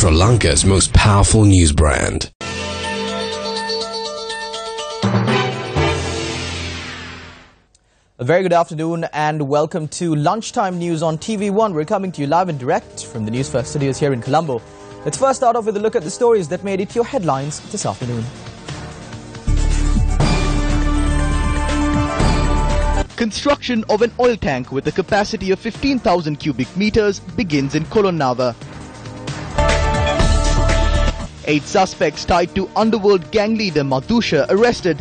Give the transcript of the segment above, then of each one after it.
Sri Lanka's most powerful news brand. A very good afternoon and welcome to Lunchtime News on TV1. We're coming to you live and direct from the Newsfirst studios here in Colombo. Let's first start off with a look at the stories that made it your headlines this afternoon. Construction of an oil tank with a capacity of 15,000 cubic meters begins in Kolonava. 8 suspects tied to underworld gang leader Madhusha arrested.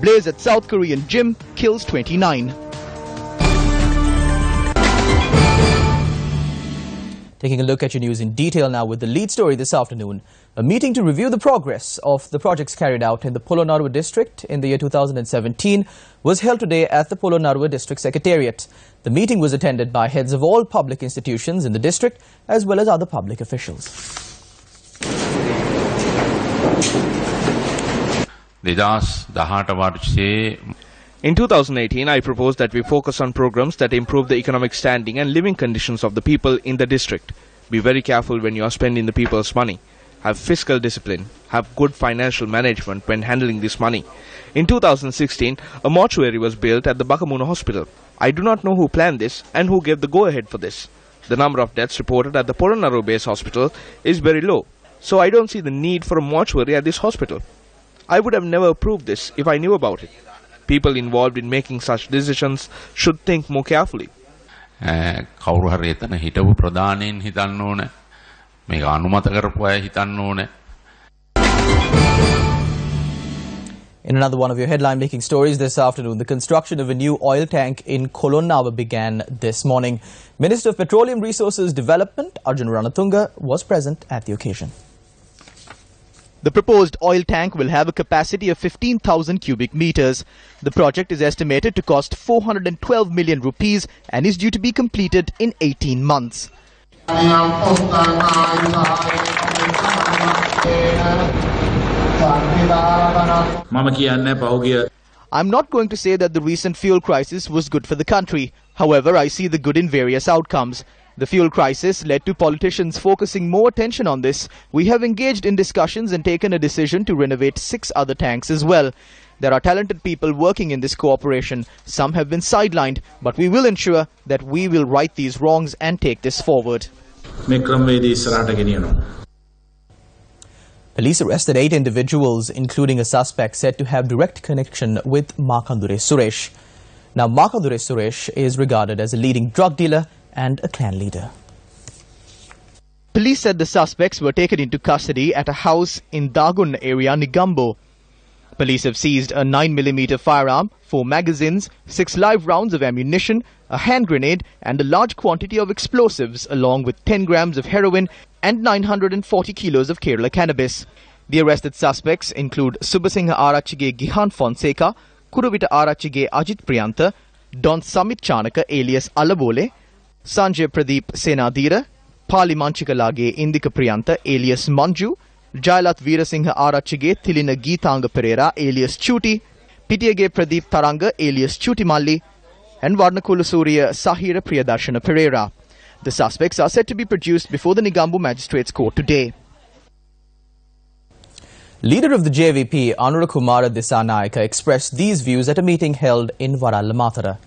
Blaze at South Korean gym kills 29. Taking a look at your news in detail now with the lead story this afternoon. A meeting to review the progress of the projects carried out in the Polonnaruwa district in the year 2017 was held today at the Polonnaruwa district secretariat. The meeting was attended by heads of all public institutions in the district as well as other public officials. In 2018, I proposed that we focus on programs that improve the economic standing and living conditions of the people in the district. Be very careful when you are spending the people's money. Have fiscal discipline. Have good financial management when handling this money. In 2016, a mortuary was built at the Bakamuna hospital. I do not know who planned this and who gave the go-ahead for this. The number of deaths reported at the Polonnaruwa base hospital is very low. So I don't see the need for a mortuary at this hospital. I would have never approved this if I knew about it. People involved in making such decisions should think more carefully. In another one of your headline-making stories this afternoon, the construction of a new oil tank in Kolonnawa began this morning. Minister of Petroleum Resources Development, Arjun Ranatunga, was present at the occasion. The proposed oil tank will have a capacity of 15,000 cubic meters. The project is estimated to cost 412 million rupees and is due to be completed in 18 months. I'm not going to say that the recent fuel crisis was good for the country. However, I see the good in various outcomes. The fuel crisis led to politicians focusing more attention on this. We have engaged in discussions and taken a decision to renovate 6 other tanks as well. There are talented people working in this cooperation. Some have been sidelined, but we will ensure that we will right these wrongs and take this forward. Police arrested 8 individuals, including a suspect said to have direct connection with Makandure Suresh. Now, Makandure Suresh is regarded as a leading drug dealer and a clan leader. Police said the suspects were taken into custody at a house in Dagun area, Nigambo. Police have seized a 9mm firearm, 4 magazines, 6 live rounds of ammunition, a hand grenade and a large quantity of explosives along with 10 grams of heroin and 940 kilos of Kerala cannabis. The arrested suspects include Subasingha Arachige Gihan Fonseca, Kuruvita Arachige Ajit Priyanta, Don Samit Chanaka alias Alavole, Sanjay Pradeep Senadira, Pali Manchikalage Indika Priyanta alias Manju, Jailat Veerasingha Arachige Thilina Geetanga Pereira alias Chuti, Pitiage Pradeep Taranga alias Chuti Malli, and Varnakula Surya Sahira Priyadarshana Pereira. The suspects are set to be produced before the Nigambu Magistrates Court today. Leader of the JVP, Anura Kumara Dissanayaka, expressed these views at a meeting held in Varalamatara.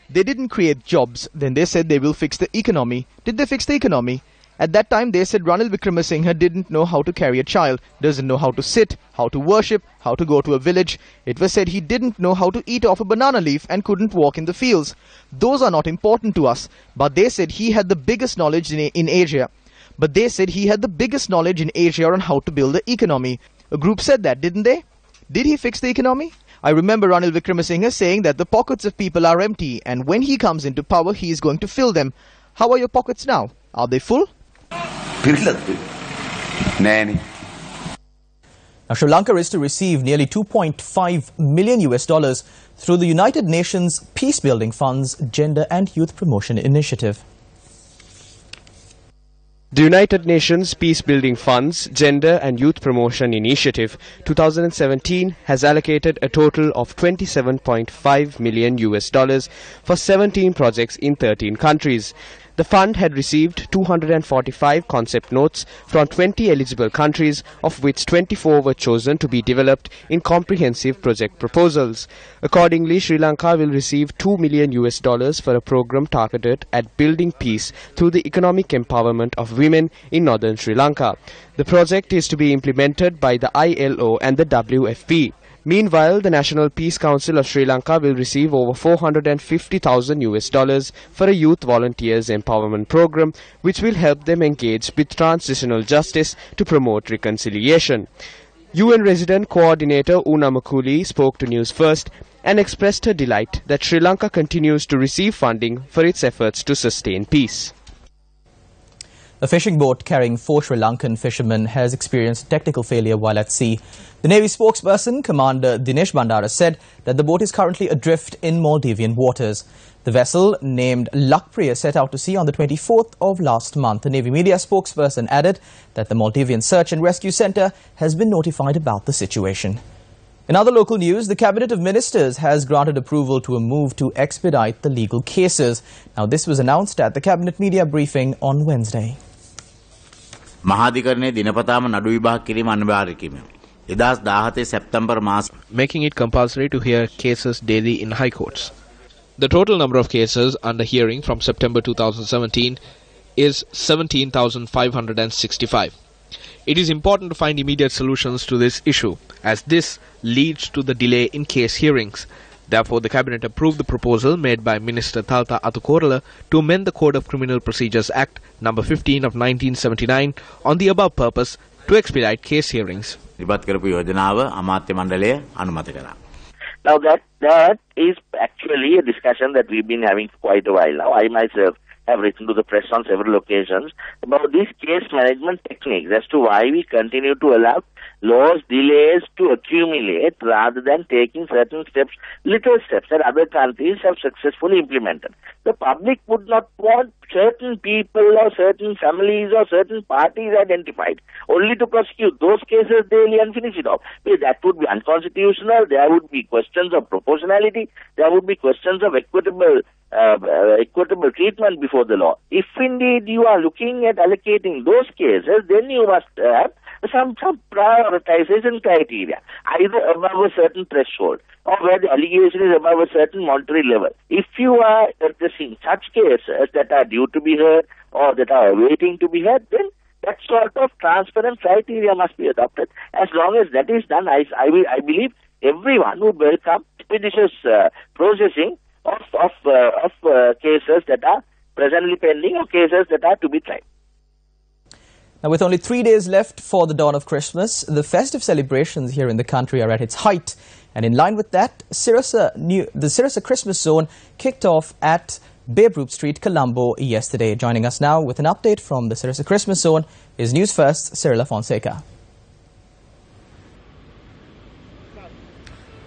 They didn't create jobs, then they said they will fix the economy. Did they fix the economy? At that time they said Ranil Wickremesinghe didn't know how to carry a child, doesn't know how to sit, how to worship, how to go to a village. It was said he didn't know how to eat off a banana leaf and couldn't walk in the fields. Those are not important to us, but they said he had the biggest knowledge in Asia. But they said he had the biggest knowledge in Asia on how to build the economy. A group said that, didn't they? Did he fix the economy? I remember Ranil Wickremesinghe saying that the pockets of people are empty and when he comes into power he is going to fill them. How are your pockets now? Are they full? Now, Sri Lanka is to receive nearly $2.5 million through the United Nations Peace Building Fund's Gender and Youth Promotion Initiative. The United Nations Peace Building Fund's Gender and Youth Promotion Initiative 2017 has allocated a total of $27.5 million for 17 projects in 13 countries. The fund had received 245 concept notes from 20 eligible countries, of which 24 were chosen to be developed in comprehensive project proposals. Accordingly, Sri Lanka will receive $2 million for a program targeted at building peace through the economic empowerment of women in northern Sri Lanka. The project is to be implemented by the ILO and the WFP. Meanwhile, the National Peace Council of Sri Lanka will receive over $450,000 for a youth volunteers empowerment program, which will help them engage with transitional justice to promote reconciliation. UN Resident Coordinator Una Makuli spoke to Newsfirst and expressed her delight that Sri Lanka continues to receive funding for its efforts to sustain peace. A fishing boat carrying 4 Sri Lankan fishermen has experienced technical failure while at sea. The Navy spokesperson, Commander Dinesh Bandara, said that the boat is currently adrift in Maldivian waters. The vessel, named Lakpriya, set out to sea on the 24th of last month. The Navy media spokesperson added that the Maldivian Search and Rescue Centre has been notified about the situation. In other local news, the Cabinet of Ministers has granted approval to a move to expedite the legal cases. Now, this was announced at the Cabinet media briefing on Wednesday. මහාධිකරණයේ දිනපතාම නඩු විභාග කිරීම අනිවාර්ය කිරීම 2017 සැප්තැම්බර් මාස making it compulsory to hear cases daily in high courts. The total number of cases under hearing from September 2017 is 17,565. It is important to find immediate solutions to this issue, as this leads to the delay in case hearings. Therefore, the Cabinet approved the proposal made by Minister Thalta Atukorala to amend the Code of Criminal Procedures Act No. 15 of 1979 on the above purpose to expedite case hearings. ඉවත් කරපු යෝජනාව අමාත්‍ය මණ්ඩලය අනුමත කරා. Now that is actually a discussion that we've been having for quite a while now. I myself have written to the press on several occasions about these case management techniques as to why we continue to allow laws delays to accumulate rather than taking certain steps, little steps that other countries have successfully implemented. The public would not want certain people or certain families or certain parties identified only to prosecute those cases daily and finish it off. That would be unconstitutional. There would be questions of proportionality. There would be questions of equitable treatment before the law. If indeed you are looking at allocating those cases, then you must have some prioritization criteria, either above a certain threshold or where the allegation is above a certain monetary level. If you are addressing such cases that are due to be heard or that are waiting to be heard, then that sort of transparent criteria must be adopted. As long as that is done, I believe everyone would welcome expeditious processing of cases that are presently pending or cases that are to be tried. Now, with only 3 days left for the dawn of Christmas, the festive celebrations here in the country are at its height. And in line with that, the Sirasa Christmas Zone kicked off at Babe Street, Colombo yesterday. Joining us now with an update from the Sirasa Christmas Zone is Newsfirst, Cyrilla Fonseca.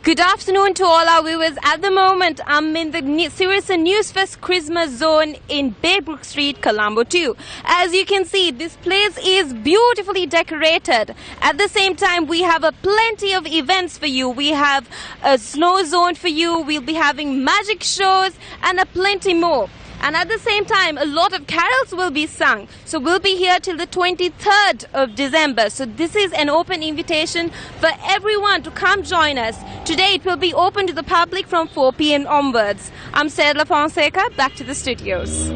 Good afternoon to all our viewers. At the moment, I'm in the Sirasa Newsfirst Christmas Zone in Babe Street, Colombo 2. As you can see, this place is beautifully decorated. At the same time, we have plenty of events for you. We have a snow zone for you. We'll be having magic shows and plenty more. And at the same time, a lot of carols will be sung. So we'll be here till the 23rd of December. So this is an open invitation for everyone to come join us. Today it will be open to the public from 4 p.m. onwards. I'm Cyrilla Fonseca, back to the studios.